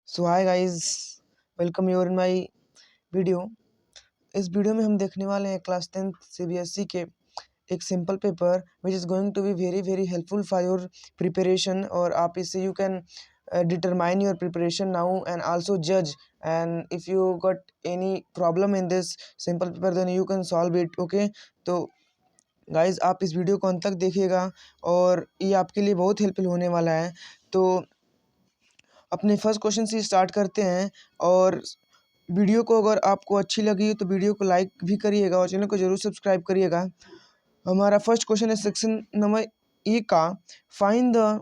So hi guys, welcome you in my video. इस video में हम देखने वाले हैं क्लास 10th सीबीएसई के एक simple paper which is going to be very very helpful for your preparation. और आप इससे you can determine your preparation now and also जज, and if you got any problem in this simple paper then you can solve it. Okay, तो guys आप इस video को अंत तक देखिएगा और ये आपके लिए बहुत हेल्पफुल होने वाला है। तो अपने फर्स्ट क्वेश्चन से स्टार्ट करते हैं। और वीडियो को अगर आपको अच्छी लगी तो वीडियो को लाइक भी करिएगा और चैनल को जरूर सब्सक्राइब करिएगा। हमारा फर्स्ट क्वेश्चन है सेक्शन नंबर ए का, find the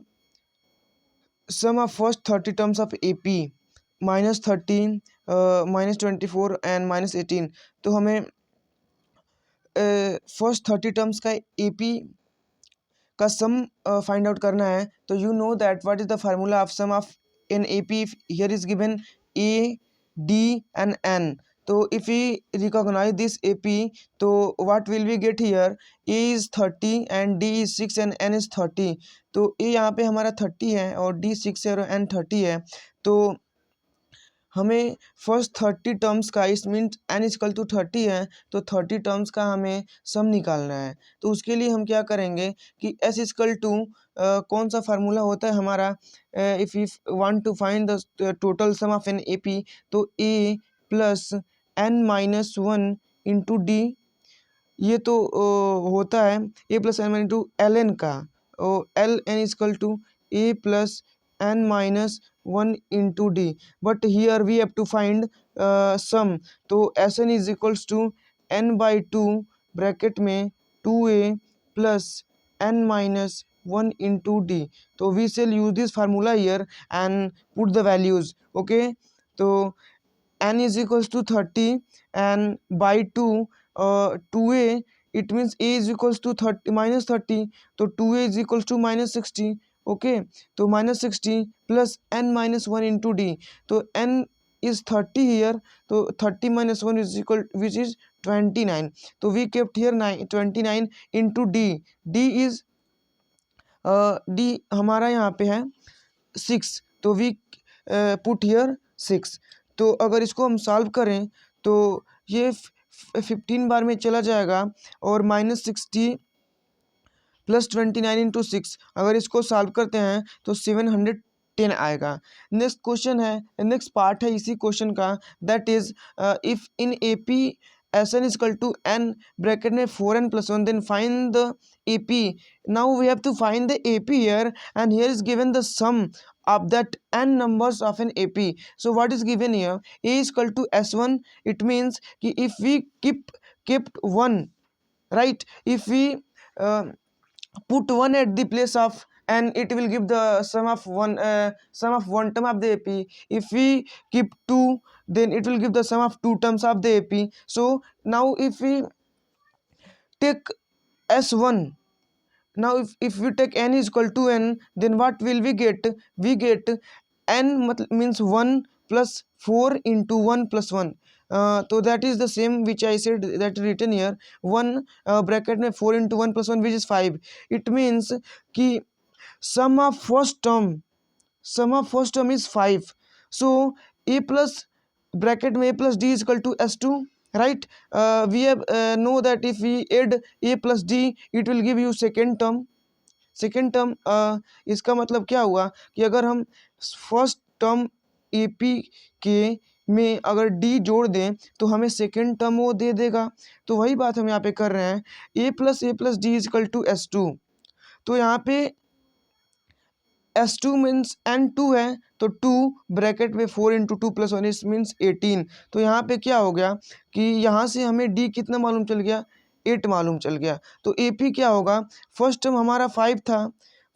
sum of first 30 terms of AP -13, -24 and -18। तो हमें फर्स्ट 30 टर्म्स का एपी का सम फाइंड आउट करना है। तो you know that what is the formula of sum of in AP. Here is given A D and N. तो if we recognise this AP तो what will we get here, A is 30 and D is 6 and N is 30। तो ए यहाँ पे हमारा 30 है और D 6 है और एन 30 है। तो हमें फर्स्ट 30 टर्म्स का, इस मीन्स एन इजकल टू 30 है तो 30 टर्म्स का हमें सम निकालना है। तो उसके लिए हम क्या करेंगे कि एस इजकल टू कौन सा फार्मूला होता है हमारा, if you want to find the total sum of N AP, तो A plus N minus one into D. ये तो होता है A plus N minus to L N का, L N is equal to A plus N minus one into D. But here we have to find sum. तो S N is equals to N by two bracket में 2a plus N minus one into D. तो we shall use this formula here and put the values. Okay, तो n is equals to 30 and by 2, 2a, it means a is equals to 30 minus 30, तो 2a is equals to minus 60। Okay, तो minus 60 plus n minus 1 into d। तो n is 30 here, तो 30 minus 1 is equal, which is 29। तो we kept here 29 into d। d is d हमारा यहाँ पे है 6, तो वी पुट हियर 6। तो अगर इसको हम सॉल्व करें तो ये 15 बार में चला जाएगा और -60 प्लस 29 इंटू 6, अगर इसको सॉल्व करते हैं तो 710 आएगा। नेक्स्ट क्वेश्चन है, नेक्स्ट पार्ट है इसी क्वेश्चन का, that is if in AP S n is equal to n bracket में 4n + 1 then find the AP. Now we have to find the AP here and here is given the sum of that n numbers of an AP. So what is given here, a is equal to s1, it means कि if we kept 1, right, if we put 1 at the place of n, it will give the sum of one term of the AP. If we keep 2, then it will give the sum of 2 terms of the AP. So now if we take s1, now if we take n is equal to n, then what will we get, we get n means 1 plus 4 into 1 plus 1। तो that is the same which I said, that written here 1 bracket में 4 into 1 plus 1 which is 5। it means कि sum of first term is 5। so a plus bracket में a plus d is equal to s2, right। we have know that if we add a plus d it will give you second term। इसका मतलब क्या हुआ कि अगर हम first term AP के में अगर डी जोड़ दें तो हमें सेकेंड टर्म वो दे देगा। तो वही बात हम यहाँ पे कर रहे हैं, a plus d is equal to s2। तो यहाँ पे s2 मीन्स n2 है, तो 2 ब्रैकेट में 4 इंटू 2 प्लस 1 मीन्स 18। तो यहाँ पे क्या हो गया कि यहाँ से हमें d कितना मालूम चल गया, 8 मालूम चल गया। तो AP क्या होगा, फर्स्ट टर्म हमारा 5 था,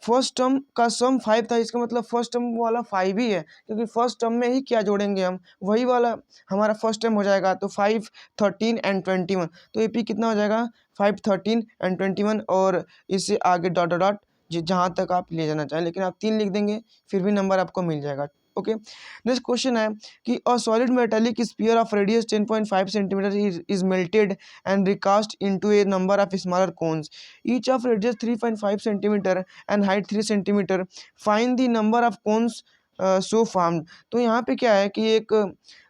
फर्स्ट टर्म का सम 5 था, इसका मतलब फर्स्ट टर्म वाला 5 ही है, क्योंकि फर्स्ट टर्म में ही क्या जोड़ेंगे हम, वही वाला हमारा फर्स्ट टर्म हो जाएगा। तो 5, 13 एंड 21। तो AP कितना हो जाएगा, 5, 13 एंड 21, और इससे आगे डॉट डॉट डॉट जहाँ तक आप ले जाना चाहें, लेकिन आप 3 लिख देंगे फिर भी नंबर आपको मिल जाएगा। ओके, नेक्स्ट क्वेश्चन है कि a solid metallic sphere of radius 10.5 centimetre is melted and recast into a number of smaller cones, each of radius 3.5 centimetre and height 3 centimetre. Find the number of cones so formed. तो यहाँ पे क्या है कि एक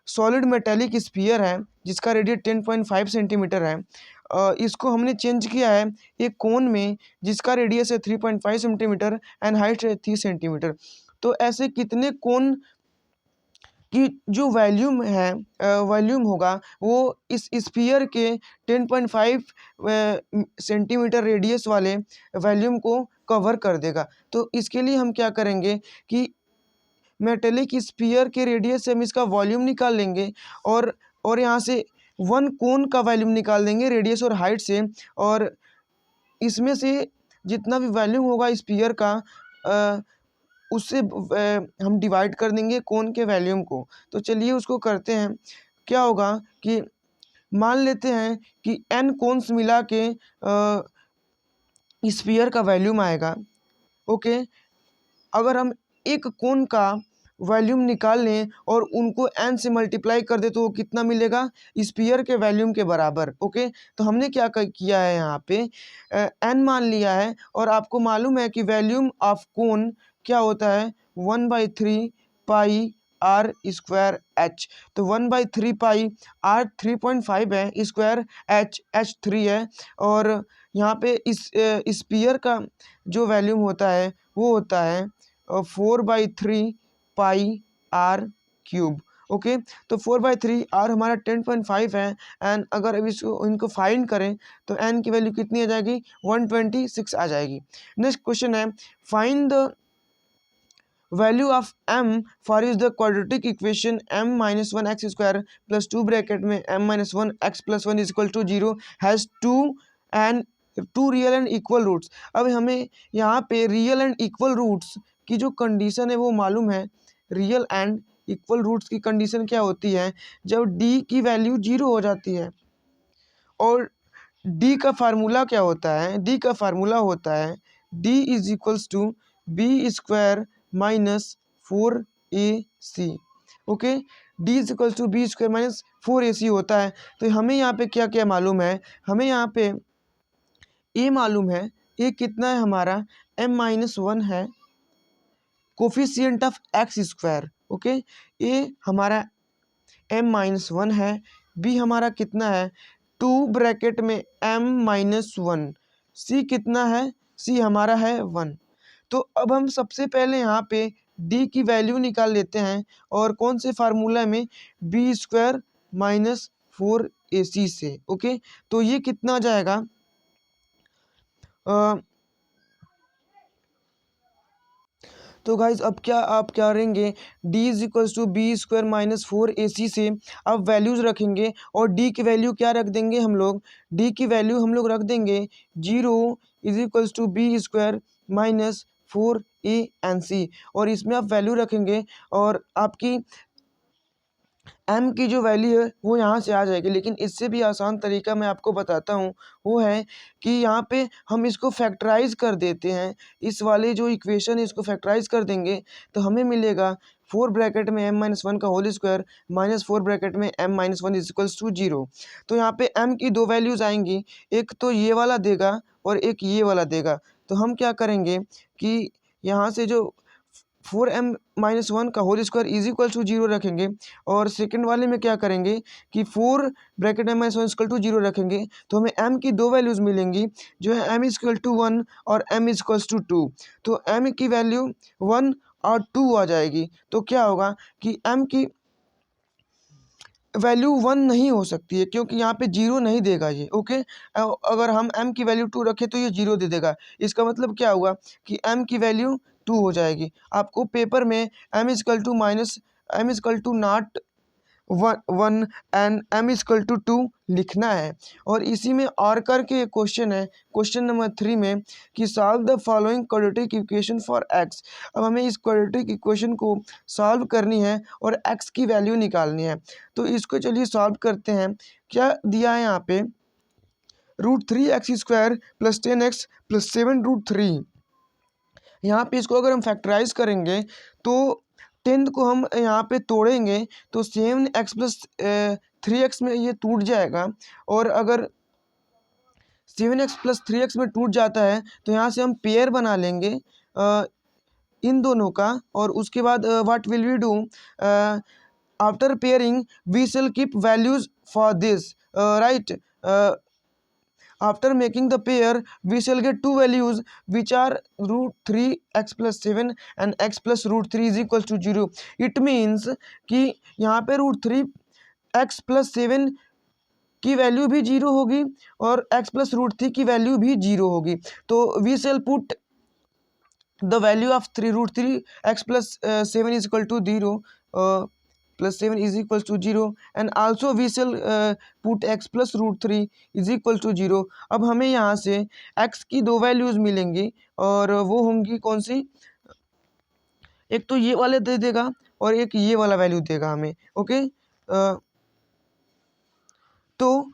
solid metallic sphere है जिसका radius 10.5 centimetre है। इसको हमने चेंज किया है एक कोन में जिसका रेडियस है 3.5 सेंटीमीटर एंड हाइट है 3 सेंटीमीटर। तो ऐसे कितने कोन कि जो वॉल्यूम है वॉल्यूम होगा वो इस स्फीयर के 10.5 सेंटीमीटर रेडियस वाले वॉल्यूम को कवर कर देगा। तो इसके लिए हम क्या करेंगे कि मेटेलिक स्फीयर के रेडियस से हम इसका वॉल्यूम निकाल लेंगे और यहाँ से वन कोन का वॉल्यूम निकाल देंगे रेडियस और हाइट से, और इसमें से जितना भी वॉल्यूम होगा स्फीयर का उससे हम डिवाइड कर देंगे कोन के वॉल्यूम को। तो चलिए उसको करते हैं। क्या होगा कि मान लेते हैं कि n कोन्स मिला के स्फीयर का वॉल्यूम आएगा। ओके, अगर हम एक कोन का वॉल्यूम निकाल लें और उनको n से मल्टीप्लाई कर दे तो वो कितना मिलेगा, स्फीयर के वॉल्यूम के बराबर। ओके, तो हमने क्या किया है यहाँ पे n मान लिया है और आपको मालूम है कि वॉल्यूम ऑफ कोन क्या होता है 1/3 पाई आर स्क्वायर एच। तो 1/3 पाई आर 3.5 है, स्क्वायर एच 3 है, और यहाँ पे इस स्फीयर का जो वॉल्यूम होता है वो होता है 4/3 पाई आर क्यूब। ओके, तो 4/3 आर हमारा 10.5 है एंड अगर अब इसको इनको फाइंड करें तो एन की वैल्यू कितनी आ जाएगी 126 आ जाएगी। नेक्स्ट क्वेश्चन है find the value of m for is the quadratic equation m minus 1x square plus 2 bracket में m minus 1x plus 1 is equal to 0 has two real and equal roots. अब हमें यहाँ पे real and equal roots की जो condition है वो मालूम है। रियल एंड इक्वल रूट्स की कंडीशन क्या होती है, जब d की वैल्यू 0 हो जाती है। और d का फार्मूला क्या होता है, d का फार्मूला होता है d is equals to b square minus 4ac। Okay, d is equals to b square minus 4ac होता है। तो हमें यहाँ पे क्या क्या मालूम है, हमें यहाँ पे a मालूम है, a कितना है हमारा m-1 है, coefficient of x square. Okay, a हमारा m-1 है, b हमारा कितना है 2 ब्रैकेट में m-1, c कितना है, c हमारा है 1। तो अब हम सबसे पहले यहाँ पे d की वैल्यू निकाल लेते हैं और कौन से फार्मूला में बी स्क्वायर माइनस 4ac से। ओके, तो ये कितना आ जाएगा तो गाइज अब क्या आप क्या करेंगे d is equals to b square minus 4ac से अब वैल्यूज़ रखेंगे और d की वैल्यू क्या रख देंगे हम लोग, d की वैल्यू हम लोग रख देंगे 0 is equals to b square minus 4ac, और इसमें आप वैल्यू रखेंगे और आपकी m की जो वैल्यू है वो यहाँ से आ जाएगी। लेकिन इससे भी आसान तरीका मैं आपको बताता हूँ, वो है कि यहाँ पे हम इसको फैक्टराइज कर देते हैं। इस वाले जो इक्वेशन है इसको फैक्टराइज कर देंगे तो हमें मिलेगा 4 ब्रैकेट में m-1 का होल स्क्वायर माइनस 4 ब्रैकेट में m-1 इज इक्वल्स टू 0। तो यहाँ पे m की दो वैल्यूज़ आएंगी, एक तो ये वाला देगा और एक ये वाला देगा। तो हम क्या करेंगे कि यहाँ से जो 4m-1 का whole square is equal to 0 रखेंगे और सेकंड वाले में क्या करेंगे कि 4 ब्रैकेट m-1 इक्वल टू 0 रखेंगे। तो हमें m की दो वैल्यूज़ मिलेंगी जो है m इक्वल टू 1 और m इक्वल टू 2। तो m की वैल्यू 1 और 2 आ जाएगी। तो क्या होगा कि m की वैल्यू 1 नहीं हो सकती है क्योंकि यहाँ पे 0 नहीं देगा ये। ओके, अगर हम m की वैल्यू 2 रखें तो ये 0 दे देगा। इसका मतलब क्या हुआ कि m की वैल्यू 2 हो जाएगी। आपको पेपर में m equal to minus m equal to not 1 and m equal to 2 लिखना है। और इसी में और करके एक क्वेश्चन है क्वेश्चन नंबर 3 में कि solve the following quadratic equation for x। अब हमें इस क्वाड्रेटिक इक्वेशन को सॉल्व करनी है और x की वैल्यू निकालनी है। तो इसको चलिए सॉल्व करते हैं। क्या दिया है यहाँ पे √3x square plus 10x plus 7√3। यहाँ पे इसको अगर हम फैक्टराइज करेंगे तो 10 को हम यहाँ पे तोड़ेंगे तो 7x प्लस 3x में ये टूट जाएगा, और अगर 7x प्लस 3x में टूट जाता है तो यहाँ से हम पेयर बना लेंगे इन दोनों का, और उसके बाद what will we do, after pairing we shall keep values for this, right. After making the pair we shall get two values which are root 3 x plus 7 and x plus root 3 is equals to 0. It means कि यहाँ पे root 3 x plus 7 की value भी zero होगी और x plus root 3 की value भी zero होगी. तो we shall put the value of 3 root 3 x plus 7 is equal to 0, plus 7 is equals to 0, and also we shall put x plus root 3 is equal to 0. अब हमें यहाँ से x की दो वैल्यूज मिलेंगी और वो होंगी कौन सी, एक तो ये वाले दे देगा और एक ये वाला वैल्यू देगा हमें. ओके, तो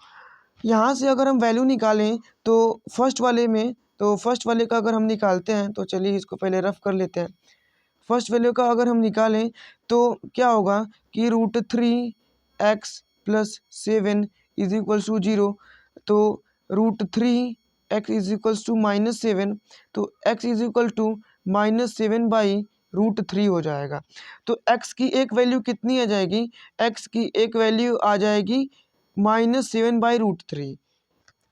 यहाँ से अगर हम वैल्यू निकालें तो फर्स्ट वाले का अगर हम निकालते हैं तो चलिए इसको पहले रफ कर लेते हैं. फर्स्ट वैल्यू का अगर हम निकालें तो क्या होगा कि root 3 x plus 7 is equals to 0. तो root 3 x is equals to -7, तो x is equal to -7 by root 3 हो जाएगा. तो x की एक वैल्यू कितनी आ जाएगी, x की एक वैल्यू आ जाएगी -7 बाई रूट 3.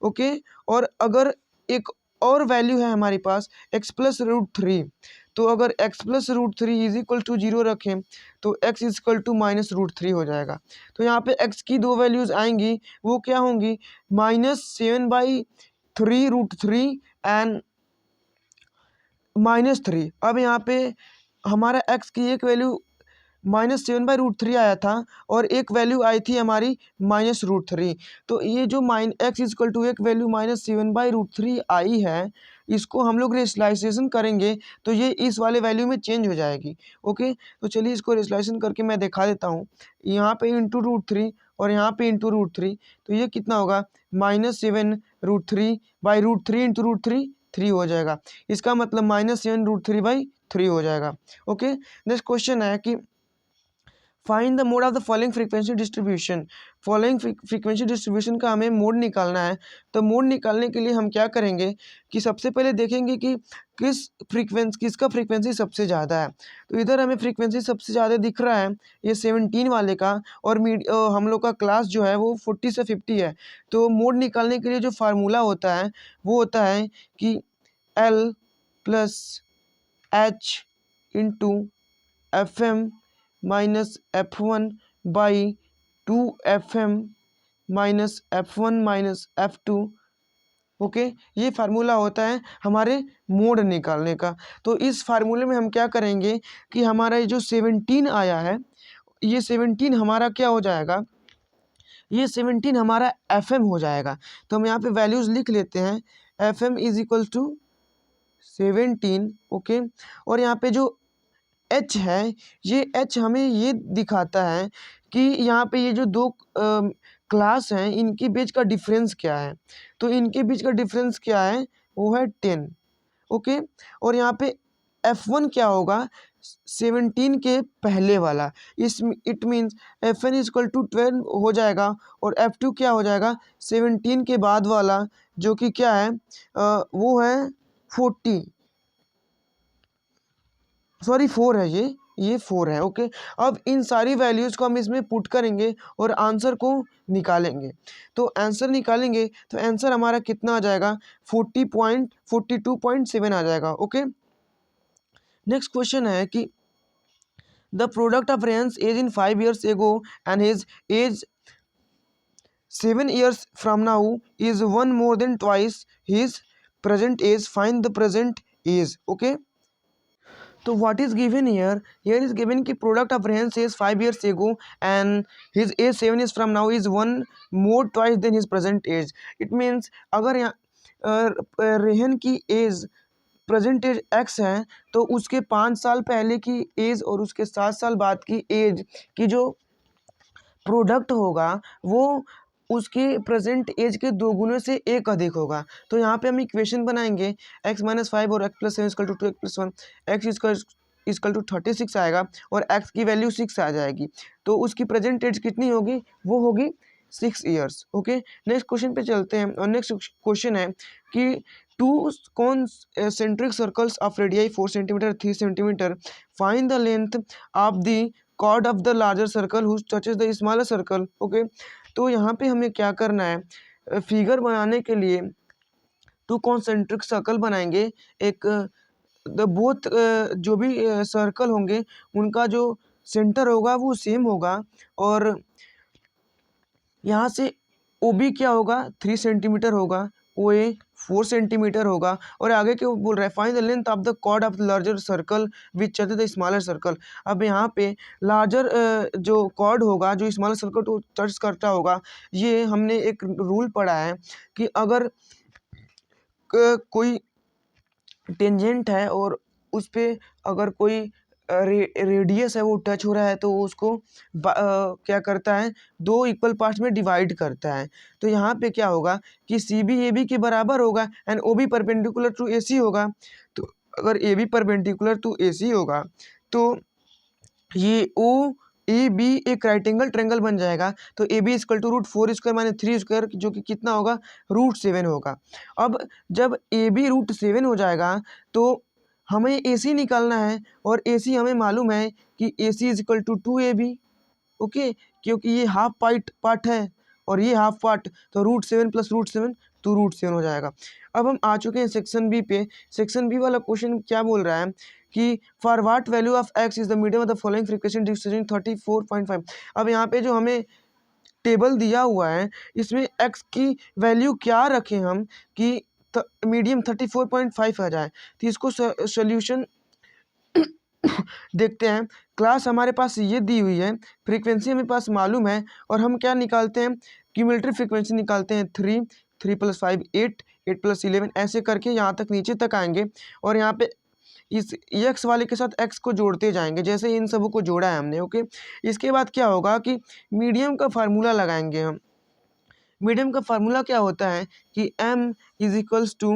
ओके, और अगर एक और वैल्यू है हमारे पास x प्लस रूट 3, तो अगर x plus root 3 is equal to 0 रखें तो x is equal to minus root 3 हो जाएगा. तो यहाँ पे x की दो वैल्यूज आएंगी, वो क्या होंगी, -7 बाई 3 रूट 3 एंड -3. अब यहाँ पे हमारा x की एक वैल्यू -7 बाई रूट 3 आया था और एक वैल्यू आई थी हमारी -रूट 3. तो ये जो x इज इक्वल टू एक वैल्यू -7 बाई रूट 3 आई है, इसको हम लोग रेशनलाइजेशन करेंगे तो ये इस वाले वैल्यू में चेंज हो जाएगी. ओके, तो चलिए इसको रेशनलाइजेशन करके मैं दिखा देता हूँ. यहाँ पे इंटू रूट 3 और यहाँ पे इंटू रूट 3, तो ये कितना होगा, -7 root 3 by root 3 into root 3 3 हो जाएगा. इसका मतलब -7 रूट 3 बाई 3 हो जाएगा. ओके, नेक्स्ट क्वेश्चन है कि find the mode of the following frequency distribution. Following frequency distribution का हमें मोड निकालना है. तो मोड निकालने के लिए हम क्या करेंगे कि सबसे पहले देखेंगे कि किसका फ्रीक्वेंसी सबसे ज़्यादा है. तो इधर हमें फ्रीक्वेंसी सबसे ज़्यादा दिख रहा है ये 17 वाले का, और हम लोग का क्लास जो है वो 40 से 50 है. तो मोड निकालने के लिए जो फार्मूला होता है वो होता है कि L plus H into FM minus F1 by 2FM minus F1 minus F2. Okay, ये फार्मूला होता है हमारे मोड निकालने का. तो इस फार्मूले में हम क्या करेंगे कि हमारा ये जो 17 आया है, ये 17 हमारा क्या हो जाएगा, ये 17 हमारा FM हो जाएगा. तो हम यहाँ पे वैल्यूज़ लिख लेते हैं. FM is equal to 17. Okay, और यहाँ पे जो H है, ये H हमें ये दिखाता है कि यहाँ पे ये जो दो क्लास हैं इनके बीच का डिफरेंस क्या है. तो इनके बीच का डिफरेंस क्या है, वो है 10. ओके, और यहाँ पे F1 क्या होगा, 17 के पहले वाला. It means FN is equal to 12 हो जाएगा, और F2 क्या हो जाएगा, 17 के बाद वाला, जो कि क्या है, वो है 40, सॉरी 4 है, ये 4 है. ओके, अब इन सारी वैल्यूज़ को हम इसमें पुट करेंगे और आंसर को निकालेंगे. तो आंसर निकालेंगे तो आंसर हमारा कितना आ जाएगा, 42.7 आ जाएगा. ओके, नेक्स्ट क्वेश्चन है कि the product of Rehan's age in 5 years ago and his age 7 years from now is 1 more than twice his present age. Find the present age. Okay, तो what is given here, here is given कि product of Rehan's age 5 years ago and his age 7 years from now is 1 more twice then his present age. It means अगर यहाँ रेहन की as present as x है तो उसके 5 साल पहले की एज और उसके 7 साल बाद की एज की जो प्रोडक्ट होगा वो उसके प्रेजेंट एज के 2 गुने से 1 अधिक होगा. तो यहाँ पे हम इक्वेशन बनाएंगे x-5 और x plus 7 equal to 2 x plus 1, x equal to 36 आएगा और x की वैल्यू 6 आ जाएगी. तो उसकी प्रेजेंट एज कितनी होगी, वो होगी 6 years. ओके, नेक्स्ट क्वेश्चन पे चलते हैं और नेक्स्ट क्वेश्चन है कि two concentric circles of radii 4 centimeter 3 centimeter. Find the length of the chord of the larger circle which touches the smaller circle. Okay तो यहाँ पे हमें क्या करना है, फिगर बनाने के लिए टू कॉन्सेंट्रिक सर्कल बनाएंगे। एक द बोथ जो भी सर्कल होंगे उनका जो सेंटर होगा वो सेम होगा, और यहाँ से ओ बी क्या होगा 3 सेंटीमीटर होगा, ओ ए 4 सेंटीमीटर होगा, और आगे क्यों बोल रहा है find the length of the chord of the larger circle which touches the smaller circle. अब यहाँ पे लार्जर जो कॉर्ड होगा जो स्मॉलर सर्कल को टच करता होगा, ये हमने एक रूल पढ़ा है कि अगर कोई टेंजेंट है और उस पे अगर कोई रेडियस है वो टच हो रहा है तो उसको क्या करता है, दो इक्वल पार्ट्स में डिवाइड करता है। तो यहाँ पे क्या होगा कि सी बी ए बी के बराबर होगा and O B perpendicular to A C होगा। तो अगर A B perpendicular to A C होगा तो ये ओ ए बी एक राइट एंगल ट्रेंगल बन जाएगा। तो A B equal to √4² minus 3² जो कि कितना होगा √7 होगा। अब जब ए बी √7 हो जाएगा तो हमें ए सी निकालना है, और ए सी हमें मालूम है कि A C is equal to 2AB। Okay क्योंकि ये हाफ पार्ट है और ये हाफ पार्ट, तो √7 + √7 तो √7 हो जाएगा। अब हम आ चुके हैं सेक्शन बी पे। सेक्शन बी वाला क्वेश्चन क्या बोल रहा है कि for what value of x is the medium of the following frequency distribution 34.5। अब यहाँ पे जो हमें टेबल दिया हुआ है इसमें एक्स की वैल्यू क्या रखें हम कि मीडियम 34.5 आ जाए। तो इसको सोल्यूशन देखते हैं। क्लास हमारे पास ये दी हुई है, फ्रीक्वेंसी हमारे पास मालूम है, और हम क्या निकालते हैं क्यूमुलेटिव फ्रीक्वेंसी निकालते हैं 3 + 5 8 8 + 11 ऐसे करके यहाँ तक नीचे तक आएंगे, और यहाँ पे इस एक्स वाले के साथ एक्स को जोड़ते जाएंगे जैसे इन सबों को जोड़ा है हमने। ओके इसके बाद क्या होगा कि मीडियम का फार्मूला लगाएंगे हम। मीडियम का फार्मूला क्या होता है कि m is equals to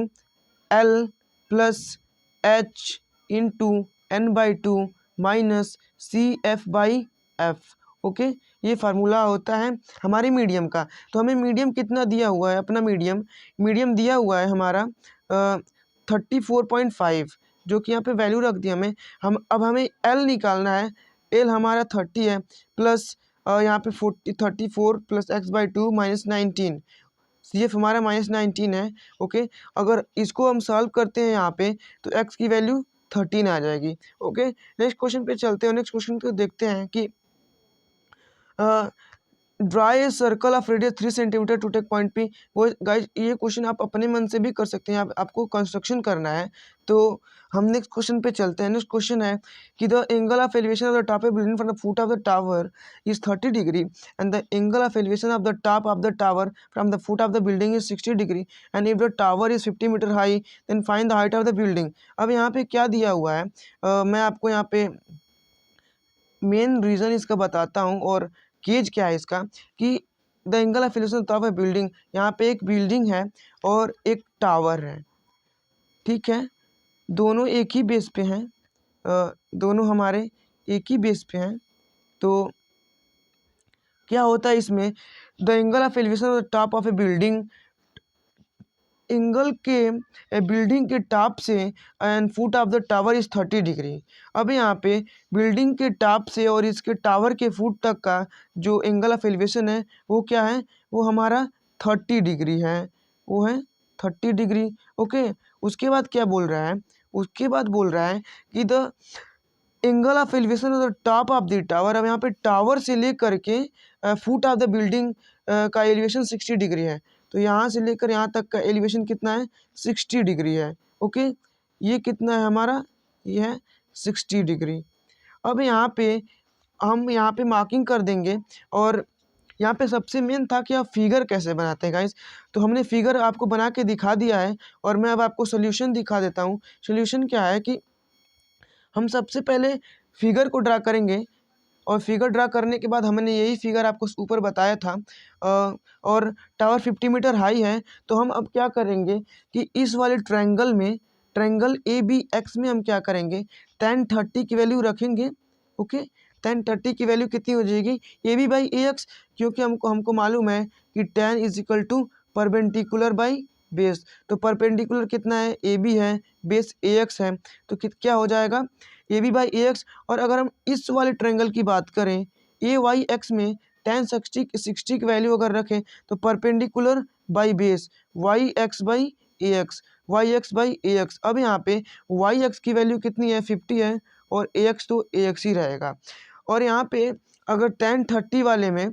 L + H into n/2 minus CF/F। Okay ये फार्मूला होता है हमारे मीडियम का। तो हमें मीडियम कितना दिया हुआ है, अपना मीडियम दिया हुआ है हमारा 34.5, जो कि यहाँ पे वैल्यू रख दी हमें। अब हमें L निकालना है। L हमारा 30 है, प्लस यहाँ पे 34 + x/2 माइनस 19, CF हमारा -19 है। ओके अगर इसको हम सॉल्व करते हैं यहाँ पे तो x की वैल्यू 13 आ जाएगी। ओके नेक्स्ट क्वेश्चन पे चलते हैं। नेक्स्ट क्वेश्चन को देखते हैं कि draw a circle of radius 3 centimetre to take point P. वो गाइज ये क्वेश्चन आप अपने मन से भी कर सकते हैं, आपको कंस्ट्रक्शन करना है। तो हम नेक्स्ट क्वेश्चन पे चलते हैं। नेक्स्ट क्वेश्चन है कि the angle of elevation of the top of building from the foot of the tower is 30 degree and the angle of elevation of the top of the tower from the foot of the building is 60 degree and if the tower is 50 metre high then find the height of the building. अब यहाँ पे क्या दिया हुआ है, मैं आपको यहाँ पे मेन रीज़न इसका बताता हूँ और केज क्या है इसका कि the angle of elevation of A building. यहाँ पे एक बिल्डिंग है और एक टावर है, ठीक है, दोनों एक ही बेस पे हैं, दोनों हमारे एक ही बेस पे हैं। तो क्या होता है इसमें, the angle of elevation of the top of A building, angle के बिल्डिंग के टॉप से and foot of the tower is 30 degree. अब यहाँ पे बिल्डिंग के टॉप से और इसके टावर के फुट तक का जो एंगल ऑफ एलिवेशन है वो क्या है, वो हमारा 30 डिग्री है, वो है 30 डिग्री। ओके उसके बाद क्या बोल रहा है, उसके बाद बोल रहा है कि the angle of elevation of the top of the tower. अब यहाँ पे टावर से लेकर के फुट ऑफ द बिल्डिंग का एलिवेशन 60 डिग्री है। तो यहाँ से लेकर यहाँ तक का एलिवेशन कितना है 60 डिग्री है। ओके ये कितना है हमारा, ये है 60 डिग्री। अब यहाँ पे हम यहाँ पे मार्किंग कर देंगे, और यहाँ पे सबसे मेन था कि आप फिगर कैसे बनाते हैं गाइस। तो हमने फिगर आपको बना के दिखा दिया है, और मैं अब आपको सोल्यूशन दिखा देता हूँ। सोल्यूशन क्या है कि हम सबसे पहले फिगर को ड्रा करेंगे, और फिगर ड्रा करने के बाद हमने यही फिगर आपको ऊपर बताया था, और टावर 50 मीटर हाई है। तो हम अब क्या करेंगे कि इस वाले ट्रायंगल में, ट्रायंगल ABX में हम क्या करेंगे, tan 30 की वैल्यू रखेंगे। ओके tan 30 की वैल्यू कितनी हो जाएगी, AB/AX, क्योंकि हमको मालूम है कि tan is equal to perpendicular by base. तो परपेंडिकुलर कितना है, ए बी है, बेस ए एक्स है, तो क्या हो जाएगा A B by A X. और अगर हम इस वाले ट्रायंगल की बात करें ए वाई एक्स में tan 60 की वैल्यू अगर रखें तो perpendicular by base Y X by A X, Y X by A X. अब यहाँ पे वाई एक्स की वैल्यू कितनी है 50 है और ए एक्स तो ए एक्स ही रहेगा। और यहाँ पे अगर tan 30 वाले में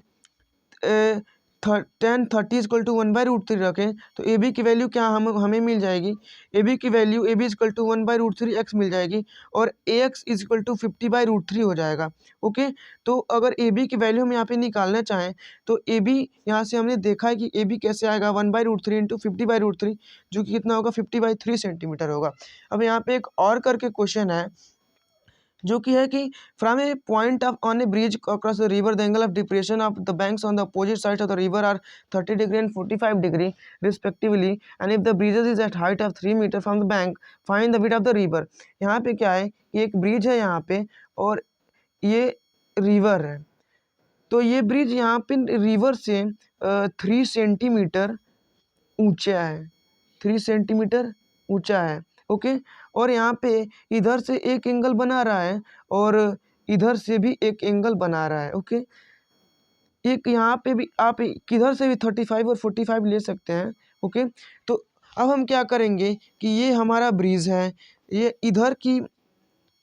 tan 30 इजक्वल टू 1/√3 रखें तो ए बी की वैल्यू क्या हमें मिल जाएगी, ए बी की value A B is equal to 1/√3 X मिल जाएगी और ए एक्स इजक्वल टू 50/√3 हो जाएगा। ओके, तो अगर ए बी की वैल्यू हम यहाँ पे निकालना चाहें तो ए बी यहाँ से हमने देखा है कि ए बी कैसे आएगा 1/√3 इंटू 50/√3 जो कि कितना होगा 50/3 सेंटीमीटर होगा। अब यहाँ पे एक और करके क्वेश्चन है जो कि है कि from a point of on a bridge across the river the angle of depression of the banks on the opposite side of the river are 30 degree and 45 degree respectively and if the bridges is at height of 3 metre from the bank find the width of the river. यहाँ पे क्या है कि एक bridge है यहाँ पे और ये रिवर है, तो ये ब्रिज यहाँ पे रिवर से 3 सेंटीमीटर ऊंचा है, 3 सेंटीमीटर ऊंचा है। ओके, और यहाँ पे इधर से एक एंगल बना रहा है और इधर से भी एक एंगल बना रहा है। ओके, एक यहाँ पे भी आप किधर से भी 35 और 45 ले सकते हैं। ओके, तो अब हम क्या करेंगे कि ये हमारा ब्रिज है, ये इधर की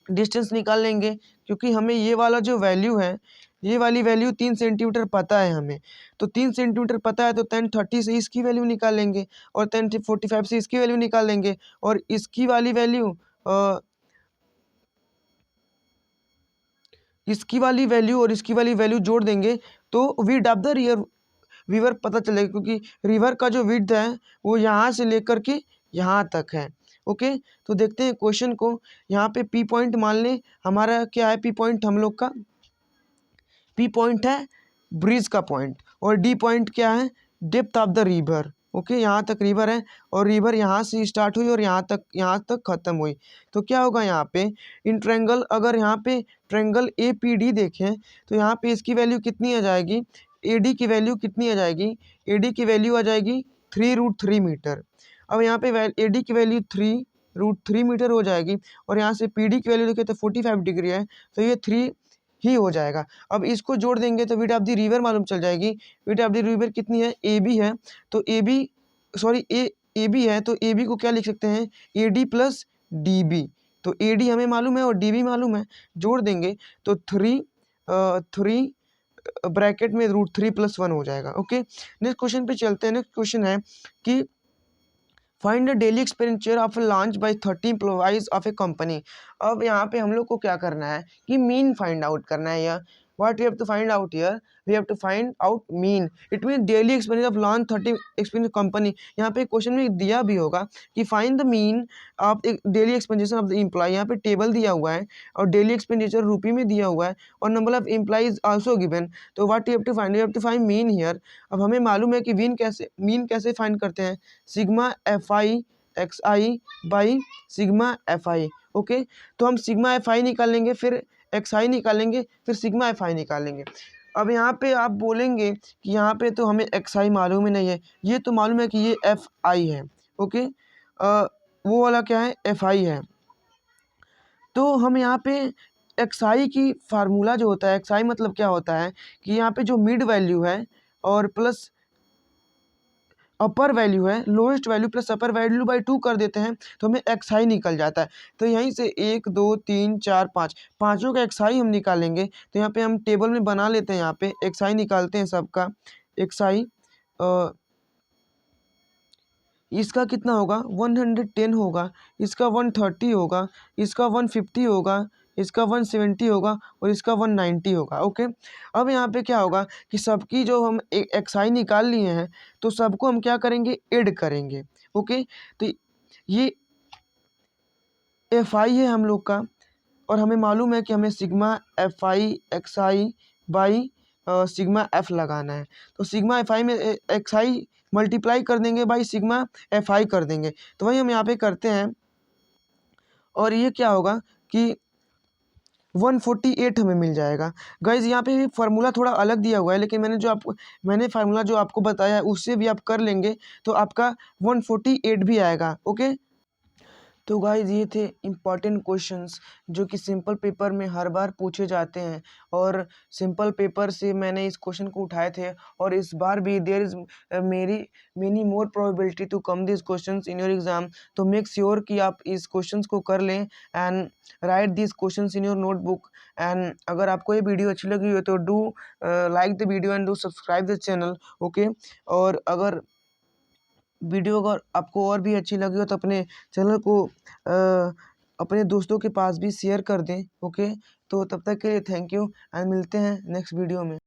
डिस्टेंस निकाल लेंगे क्योंकि हमें ये वाला जो वैल्यू है, ये वाली वैल्यू 3 सेंटीमीटर पता है हमें, तो 3 सेंटीमीटर पता है तो tan 30 से इसकी वैल्यू निकाल लेंगे और tan 45 से इसकी वैल्यू निकाल लेंगे और इसकी वाली वैल्यू इसकी वाली वैल्यू और इसकी वाली वैल्यू जोड़ देंगे तो विड्थ ऑफ द रिवर पता चलेगा क्योंकि रिवर का जो विड्थ है वो यहाँ से लेकर के यहाँ तक है। ओके, तो देखते हैं क्वेश्चन को। यहाँ पे पी पॉइंट मान लें, हमारा क्या है पी पॉइंट, हम लोग का पी पॉइंट है ब्रिज का पॉइंट और डी पॉइंट क्या है depth of the river. Okay, यहाँ तक रिवर है और रिवर यहाँ से स्टार्ट हुई और यहाँ तक ख़त्म हुई। तो क्या होगा यहाँ पे इन ट्रायंगल, अगर यहाँ पे ट्रायंगल ए पी डी देखें तो यहाँ पे इसकी वैल्यू कितनी आ जाएगी, ए डी की वैल्यू कितनी आ जाएगी, ए डी की वैल्यू आ जाएगी 3√3 मीटर। अब यहाँ पे ए डी की वैल्यू 3√3 मीटर हो जाएगी और यहाँ से पी डी की वैल्यू देखें तो 45 डिग्री है, तो ये 3 ही हो जाएगा। अब इसको जोड़ देंगे तो विड्थ ऑफ द रिवर मालूम चल जाएगी। विड्थ ऑफ द रिवर कितनी है, ए बी है, तो A B sorry A B है तो ए बी को क्या लिख सकते हैं A D plus D B. तो ए डी हमें मालूम है और डी बी मालूम है, जोड़ देंगे तो 3 ब्रैकेट में √3 + 1 हो जाएगा। ओके, नेक्स्ट क्वेश्चन पे चलते हैं। नेक्स्ट क्वेश्चन है कि find the daily expenditure of launch by 30 employees of A company. अब यहाँ पे हम लोग को क्या करना है कि मीन फाइंड आउट करना है। या what we have to find out here, we have to find out mean, it mean daily expenditure of lunch 30 expenditure company. यहाँ पे क्वेश्चन में दिया भी होगा कि find the mean of daily expenditure of the employ. यहाँ पे table दिया हुआ है और डेली एक्सपेंडिचर रुपये में दिया हुआ है और number of employees also given. तो what you have to find mean here. अब हमें मालूम है कि मीन कैसे फाइंड करते हैं, sigma F I x I by sigma F I. Okay, तो हम सिग्मा एफ आई निकालेंगे, फिर एक्स आई निकालेंगे, फिर सिग्मा एफ आई निकालेंगे। अब यहाँ पे आप बोलेंगे कि यहाँ पे तो हमें एक्स आई मालूम ही नहीं है, ये तो मालूम है कि ये एफ आई है। ओके, वो वाला क्या है एफ आई है। तो हम यहाँ पे एक्स आई की फार्मूला जो होता है, एक्स आई मतलब क्या होता है कि यहाँ पे जो मिड वैल्यू है और प्लस अपर वैल्यू है, lowest value plus upper value by 2 कर देते हैं तो हमें एक्स आई निकल जाता है। तो यहीं से 1 2 3 4 5 पाँचों का एक्स आई हम निकालेंगे। तो यहाँ पे हम टेबल में बना लेते हैं, यहाँ पे एक्स आई निकालते हैं सबका। एक्स आई इसका कितना होगा 110 होगा, इसका 130 होगा, इसका 150 होगा, इसका 170 होगा और इसका 190 होगा। ओके, अब यहाँ पे क्या होगा कि सबकी जो हम एक्स आई निकाल लिए हैं तो सबको हम क्या करेंगे ऐड करेंगे। ओके, तो ये एफ आई है हम लोग का और हमें मालूम है कि हमें sigma F I x I by sigma F लगाना है। तो सिग्मा एफ आई में एक्स आई मल्टीप्लाई कर देंगे बाई सिग्मा एफ आई कर देंगे, तो वही हम यहाँ पे करते हैं। और ये क्या होगा कि 148 हमें मिल जाएगा। गाइज यहाँ पे फार्मूला थोड़ा अलग दिया हुआ है, लेकिन मैंने फार्मूला जो आपको बताया है उससे भी आप कर लेंगे तो आपका 148 भी आएगा। ओके, तो गाइज ये थे इम्पॉर्टेंट क्वेश्चंस जो कि सिंपल पेपर में हर बार पूछे जाते हैं, और सिंपल पेपर से मैंने इस क्वेश्चन को उठाए थे, और इस बार भी there is many more probability to come this questions in your exam. तो मेक श्योर कि आप इस क्वेश्चंस को कर लें and write this questions in your notebook. And अगर आपको ये वीडियो अच्छी लगी हो तो do like the video and do subscribe the channel. Okay, और अगर वीडियो अगर आपको और भी अच्छी लगी हो तो अपने चैनल को अपने दोस्तों के पास भी शेयर कर दें। ओके, तो तब तक के लिए थैंक यू एंड मिलते हैं नेक्स्ट वीडियो में।